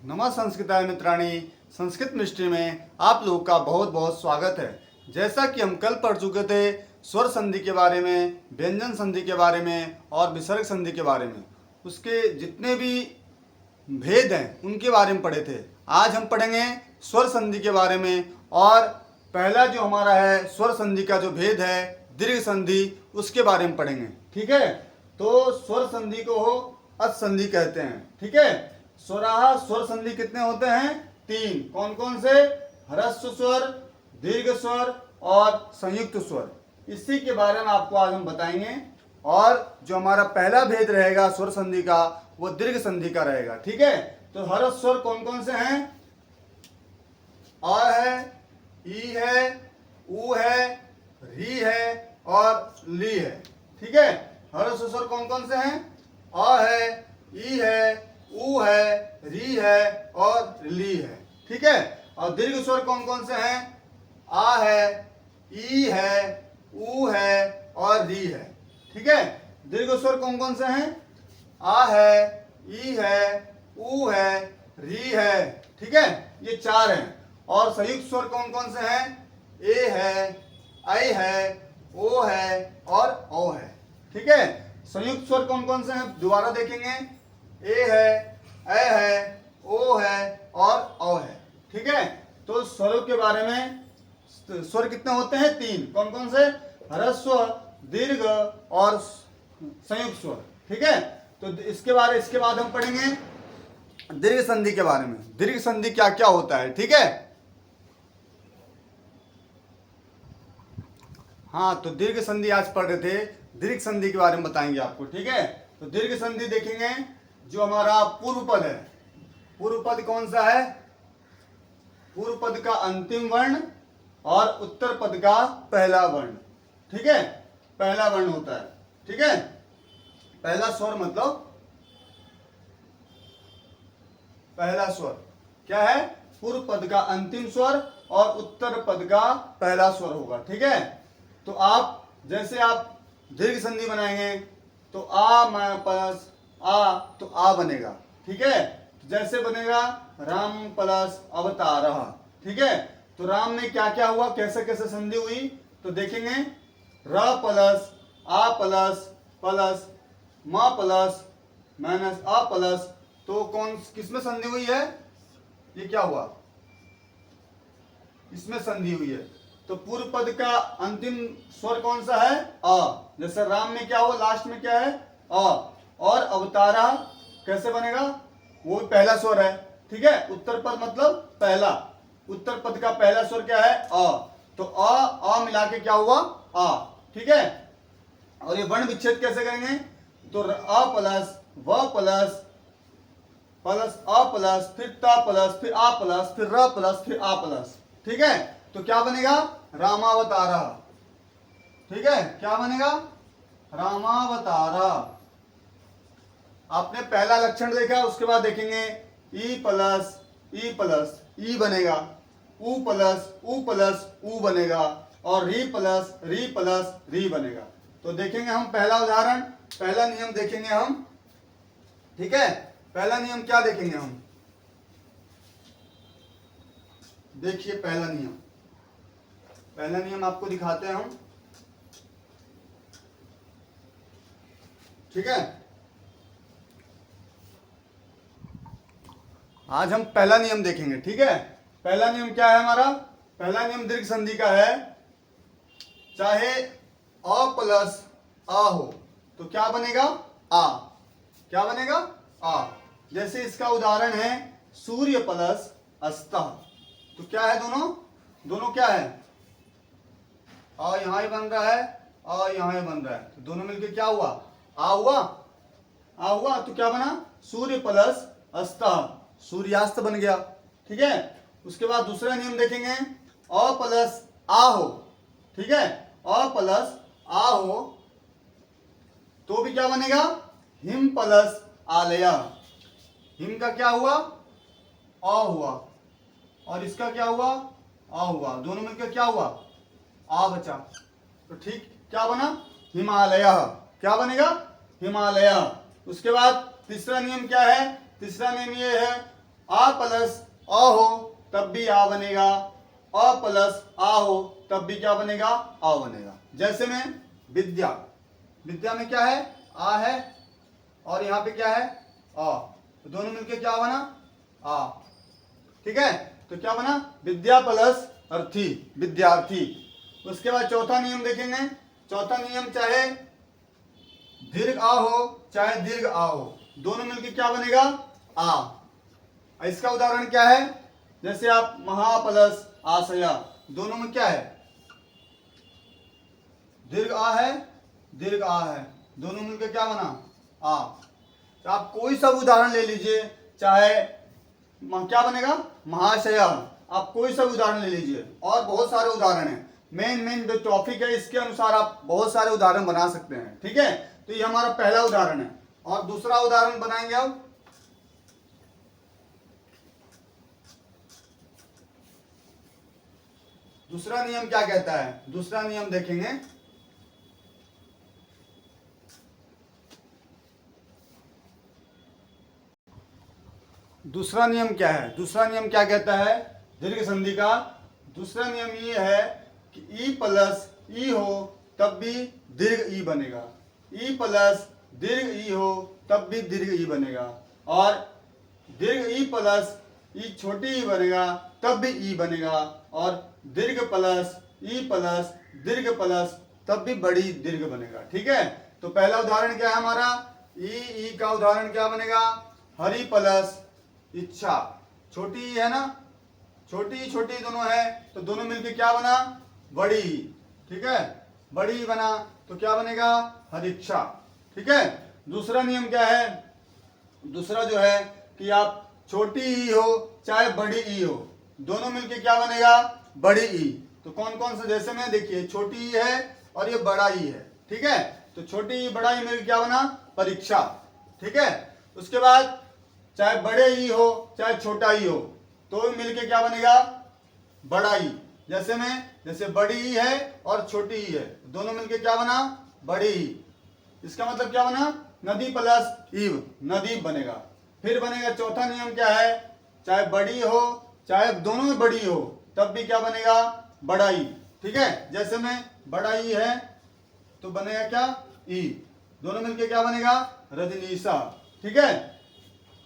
नमः संस्कृताय मित्राणि। संस्कृत मिस्ट्री में आप लोगों का बहुत बहुत स्वागत है। जैसा कि हम कल पढ़ चुके थे स्वर संधि के बारे में, व्यंजन संधि के बारे में और विसर्ग संधि के बारे में, उसके जितने भी भेद हैं उनके बारे में पढ़े थे। आज हम पढ़ेंगे स्वर संधि के बारे में और पहला जो हमारा है स्वर संधि का जो भेद है दीर्घ संधि, उसके बारे में पढ़ेंगे। ठीक है, तो स्वर संधि को अच संधि कहते हैं। ठीक है, स्वराह स्वर संधि कितने होते हैं? 3। कौन कौन से? ह्रस्व स्वर, दीर्घ स्वर और संयुक्त स्वर। इसी के बारे में आपको आज हम बताएंगे। और जो हमारा पहला भेद रहेगा स्वर संधि का वो दीर्घ संधि का रहेगा। ठीक है, तो ह्रस्व स्वर कौन कौन से हैं? अ है, ई है, उ है, री है और ली है। ठीक है, ह्रस्व स्वर कौन कौन से हैं? अ है, ई है, उ है, री है और ली है। ठीक है, और दीर्घ स्वर कौन कौन से हैं? आ है, ई है, उ है और री है। ठीक है, दीर्घ स्वर कौन कौन से हैं? आ है, ई है, उ है, री है। ठीक है, ये 4 हैं। और संयुक्त स्वर कौन कौन से हैं? ए है, ऐ है, ओ है और औ है। ठीक है, संयुक्त स्वर कौन कौन से हैं दोबारा देखेंगे। ए है, ऐ है, ओ है और औ है। ठीक है, तो स्वरों के बारे में स्वर कितने होते हैं? 3। कौन कौन से? ह्रस्व, दीर्घ और संयुक्त स्वर। ठीक है, तो इसके बाद हम पढ़ेंगे दीर्घ संधि के बारे में। दीर्घ संधि क्या क्या होता है? ठीक है, हाँ, तो दीर्घ संधि आज पढ़ रहे थे, दीर्घ संधि के बारे में बताएंगे आपको। ठीक है, तो दीर्घ संधि देखेंगे जो हमारा पूर्व पद है। पूर्व पद कौन सा है? पूर्व पद का अंतिम वर्ण और उत्तर पद का पहला वर्ण। ठीक है, पहला वर्ण होता है। ठीक है, पहला स्वर मतलब पहला स्वर क्या है? पूर्व पद का अंतिम स्वर और उत्तर पद का पहला स्वर होगा। ठीक है, तो आप जैसे आप दीर्घ संधि बनाएंगे तो आ प्लस आ, तो आ बनेगा। ठीक है, तो जैसे बनेगा राम प्लस अवतारः। ठीक है, तो राम में क्या क्या हुआ, कैसे कैसे संधि हुई, तो देखेंगे र प्लस आ प्लस प्लस म प्लस माइनस अ प्लस, तो कौन किसमें संधि हुई है? ये क्या हुआ? इसमें संधि हुई है। तो पूर्व पद का अंतिम स्वर कौन सा है? अ। जैसे राम में क्या हुआ, लास्ट में क्या है? अ। और अवतारा कैसे बनेगा? वो पहला स्वर है। ठीक है, उत्तर पद मतलब पहला, उत्तर पद का पहला स्वर क्या है? अ। तो अ मिला के क्या हुआ? आ। ठीक है, और ये वर्ण विच्छेद कैसे करेंगे? तो अ प्लस व प्लस प्लस अ प्लस फिर ता प्लस फिर आ प्लस फिर र प्लस फिर आ प्लस। ठीक है, तो क्या बनेगा? रामावतारः। ठीक है, क्या बनेगा? रामावतारः। आपने पहला लक्षण देखा, उसके बाद देखेंगे ई प्लस ई बनेगा, उ प्लस उ बनेगा और री बनेगा। तो देखेंगे हम पहला उदाहरण, पहला नियम देखेंगे हम। ठीक है, पहला नियम क्या देखेंगे हम? देखिए पहला नियम, पहला नियम आपको दिखाते हैं हम। ठीक है, आज हम पहला नियम देखेंगे। ठीक है, पहला नियम क्या है हमारा? पहला नियम दीर्घ संधि का है, चाहे अ प्लस आ हो तो क्या बनेगा? आ। क्या बनेगा? आ। जैसे इसका उदाहरण है सूर्य प्लस अस्तः, तो क्या है? दोनों क्या है? आ यहां ही बन रहा है, आ यहां ही बन रहा है, तो दोनों मिलकर क्या हुआ? आ हुआ। आ हुआ तो क्या बना? सूर्य प्लस अस्तः, सूर्यास्त बन गया। ठीक है, उसके बाद दूसरा नियम देखेंगे, अ प्लस आ हो। ठीक है, अ प्लस आ हो तो भी क्या बनेगा? हिम प्लस आलय। हिम का क्या हुआ? अ हुआ और इसका क्या हुआ? आ हुआ, दोनों मिलकर क्या हुआ? आ बचा। तो ठीक क्या बना? हिमालय। क्या बनेगा? हिमालय। उसके बाद तीसरा नियम क्या है? तीसरा नियम ये है, आ प्लस अ हो तब भी आ बनेगा, अ प्लस आ हो तब भी क्या बनेगा, आ बनेगा। जैसे में विद्या, विद्या में क्या है, आ है और यहाँ पे क्या है, अ, तो दोनों मिलके क्या बना, आ। ठीक है, तो क्या बना, विद्या प्लस अर्थी, विद्यार्थी। उसके बाद चौथा नियम देखेंगे। चौथा नियम चाहे दीर्घ आ हो चाहे दीर्घ आ हो, दोनों मिलके क्या बनेगा, आ। इसका उदाहरण क्या है, जैसे आप महा प्लस आशया, दोनों में क्या है, दीर्घ आ है, दीर्घ आ है, दोनों मिलके क्या बना, आ। तो आप कोई सा उदाहरण ले लीजिए, चाहे क्या बनेगा, महाशया। आप कोई सा उदाहरण ले लीजिए, और बहुत सारे उदाहरण हैं। मेन मेन जो टॉपिक है इसके अनुसार आप बहुत सारे उदाहरण बना सकते हैं। ठीक है, तो ये हमारा पहला उदाहरण है। और दूसरा उदाहरण बनाएंगे अब। दूसरा नियम क्या कहता है, दूसरा नियम देखेंगे। दूसरा नियम क्या है, दूसरा नियम क्या कहता है दीर्घ संधि का। दूसरा नियम ये है कि ई प्लस ई हो तब भी दीर्घ ई बनेगा, ई प्लस दीर्घ ई हो तब भी दीर्घ ई बनेगा, और दीर्घ ई प्लस ई छोटी ई बनेगा तब भी ई बनेगा, और दीर्घ प्लस ई प्लस दीर्घ प्लस तब भी बड़ी दीर्घ बनेगा। ठीक है, तो पहला उदाहरण क्या है हमारा, ई का उदाहरण क्या बनेगा, हरि प्लस इच्छा, छोटी ई है ना, छोटी छोटी दोनों है, तो दोनों मिलके क्या बना, बड़ी। ठीक है, बड़ी बना तो क्या बनेगा, हरिक्षा। ठीक है, दूसरा नियम क्या है, दूसरा जो है कि आप छोटी ई हो चाहे बड़ी ई हो, दोनों मिलके क्या बनेगा, बड़ी ई। तो कौन कौन से, जैसे में देखिए छोटी ई है और ये बड़ा ई है। ठीक है, तो छोटी ई बड़ा ई मिलके क्या बना, परीक्षा। ठीक है, उसके बाद चाहे बड़े ई हो चाहे छोटा ई हो, तो मिलके क्या बनेगा, बड़ा ई। जैसे में, जैसे बड़ी ई है और छोटी ई है, दोनों मिलके क्या बना, बड़ी ई। इसका मतलब क्या बना, नदी प्लस ईव, नदीप बनेगा। फिर बनेगा चौथा नियम क्या है, चाहे बड़ी हो चाहे दोनों में बड़ी हो तब भी क्या बनेगा, बड़ा ई। ठीक है, जैसे में बड़ा ई है तो बनेगा क्या, ई, दोनों मिलके क्या बनेगा, रजनीशा। ठीक है,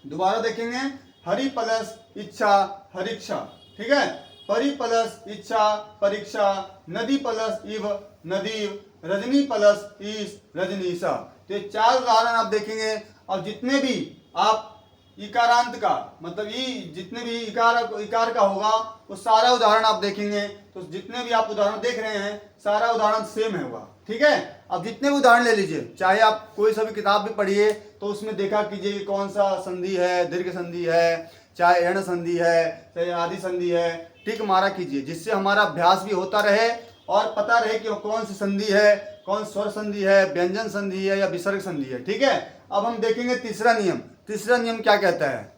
दोबारा देखेंगे, हरि प्लस इच्छा हरिक्षा। ठीक है, परि प्लस इच्छा परीक्षा, नदी प्लस इव नदीव, रजनी प्लस ईश रजनीशा। तो ये चार उदाहरण आप देखेंगे। और जितने भी आप इकारांत का मतलब ई, जितने भी इकार का होगा वो सारा उदाहरण आप देखेंगे। तो जितने भी आप उदाहरण देख रहे हैं सारा उदाहरण सेम है होगा। ठीक है, अब जितने भी उदाहरण ले लीजिए, चाहे आप कोई सा भी किताब भी पढ़िए तो उसमें देखा कीजिए कि कौन सा संधि है, दीर्घ संधि है, चाहे एण संधि है, चाहे आदि संधि है, टिक मारा कीजिए, जिससे हमारा अभ्यास भी होता रहे और पता रहे कि कौन सी संधि है, कौन स्वर संधि है, व्यंजन संधि है या विसर्ग संधि है। ठीक है, अब हम देखेंगे तीसरा नियम। तीसरा नियम क्या कहता है,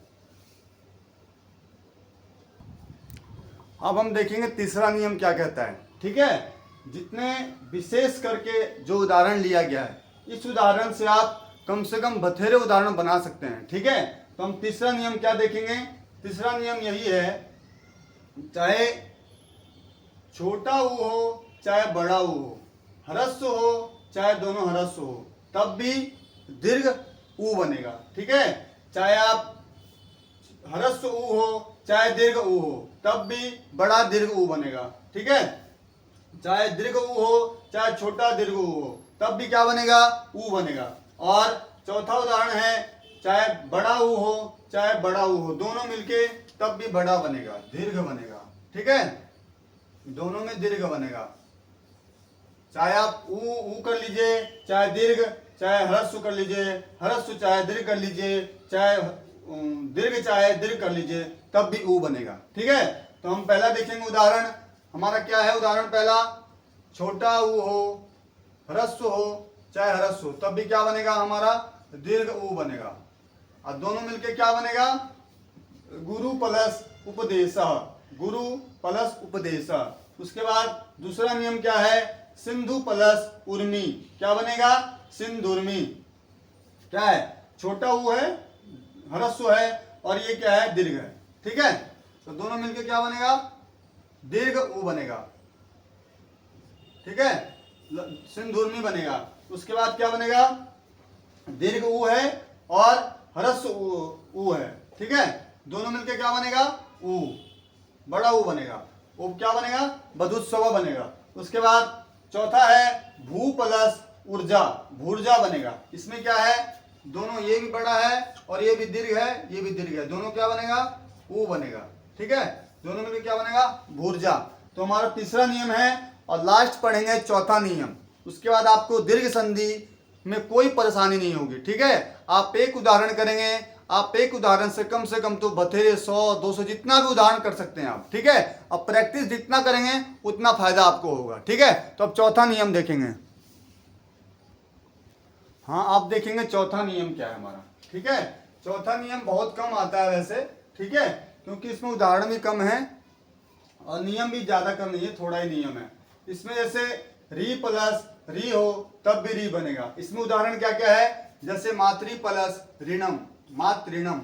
अब हम देखेंगे तीसरा नियम क्या कहता है। ठीक है, जितने विशेष करके जो उदाहरण लिया गया है, इस उदाहरण से आप कम से कम बथेरे उदाहरण बना सकते हैं। ठीक है, तो हम तीसरा नियम क्या देखेंगे, तीसरा नियम यही है, चाहे छोटा ऊ हो चाहे बड़ा ऊ हो, ह्रस्व हो चाहे दोनों ह्रस्व हो, तब भी दीर्घ ऊ बनेगा। ठीक है, चाहे आप ह्रस्व ऊ हो चाहे दीर्घ ऊ हो, तब भी बड़ा दीर्घ ऊ बनेगा। ठीक है, चाहे दीर्घ ऊ हो चाहे छोटा दीर्घ ऊ हो, तब भी क्या बनेगा, ऊ बनेगा। और चौथा उदाहरण है, चाहे बड़ा ऊ हो चाहे बड़ा ऊ हो, दोनों मिलके तब भी बड़ा बनेगा, दीर्घ बनेगा। ठीक है, दोनों में दीर्घ बनेगा। चाहे आप ऊ कर लीजिए चाहे दीर्घ, चाहे ह्रस्व कर लीजिए ह्रस्व, चाहे दीर्घ कर लीजिए, चाहे दीर्घ चाहे दीर्घ कर लीजिए, तब भी ऊ बनेगा। ठीक है, तो हम पहला देखेंगे उदाहरण। हमारा क्या है उदाहरण पहला, छोटा ऊ हो, ह्रस्व हो चाहे ह्रस्व हो, तब भी क्या बनेगा, हमारा दीर्घ ऊ बनेगा। और दोनों मिलके क्या बनेगा, गुरु प्लस उपदेशा, गुरु प्लस उपदेशा। उसके बाद दूसरा नियम क्या है, सिंधु प्लस उर्मी, क्या बनेगा, सिंधुर्मी। क्या है, छोटा ऊ है, ह्रस्व है, और ये क्या है, दीर्घ है। ठीक है, तो दोनों मिलके क्या बनेगा, दीर्घ उ बनेगा। ठीक है, सिंधुर्मी बनेगा। उसके बाद क्या बनेगा, दीर्घ उ है और ह्रस्व उ है। ठीक है, दोनों मिलके क्या बनेगा, उ, बड़ा उ बनेगा। उ क्या बनेगा, बधुस्व बनेगा। उसके बाद चौथा है भू प्लस ऊर्जा, भूर्जा बनेगा। इसमें क्या है, दोनों, ये भी बड़ा है और ये भी दीर्घ है, ये भी दीर्घ है, दोनों क्या बनेगा, उ बनेगा। ठीक है, दोनों में भी क्या बनेगा, भूर्जा। तो हमारा तीसरा नियम है और लास्ट पढ़ेंगे चौथा नियम। उसके बाद आपको दीर्घ संधि में कोई परेशानी नहीं होगी। ठीक है, आप एक उदाहरण करेंगे, आप एक उदाहरण से कम तो बथेरे 100-200 जितना भी उदाहरण कर सकते हैं आप। ठीक है, अब प्रैक्टिस जितना करेंगे उतना फायदा आपको होगा। ठीक है, तो अब चौथा नियम देखेंगे। हाँ, आप देखेंगे चौथा नियम क्या है हमारा। ठीक है, चौथा नियम बहुत कम आता है वैसे। ठीक है, क्योंकि इसमें उदाहरण भी कम है और नियम भी ज्यादा कम नहीं है, थोड़ा ही नियम है। इसमें जैसे री प्लस री हो तब भी री बनेगा। इसमें उदाहरण क्या क्या है, जैसे मातृ प्लस ऋणम, मातृणम,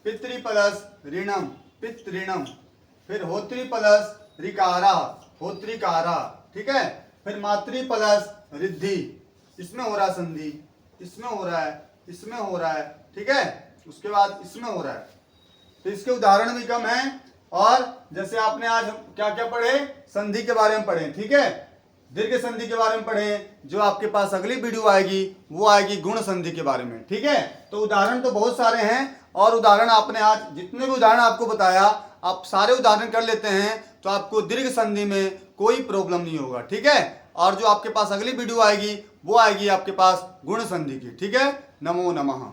पितृ प्लस ऋणम, पितृणम, फिर होत्री प्लस ऋकारा, होत्रिकारा। ठीक है, फिर मातृ प्लस रिद्धि, इसमें हो रहा है संधि, इसमें हो रहा है, इसमें हो रहा है। ठीक है, उसके बाद इसमें हो रहा है। तो इसके उदाहरण भी कम है। और जैसे आपने आज क्या क्या पढ़े, संधि के बारे में पढ़े। ठीक है, दीर्घ संधि के बारे में पढ़े। जो आपके पास अगली वीडियो आएगी वो आएगी गुण संधि के बारे में। ठीक है, तो उदाहरण तो बहुत सारे हैं और उदाहरण आपने आज जितने भी उदाहरण आपको बताया आप सारे उदाहरण कर लेते हैं तो आपको दीर्घ संधि में कोई प्रॉब्लम नहीं होगा। ठीक है, और जो आपके पास अगली वीडियो आएगी वो आएगी आपके पास गुण संधि की। ठीक है, नमो नमः।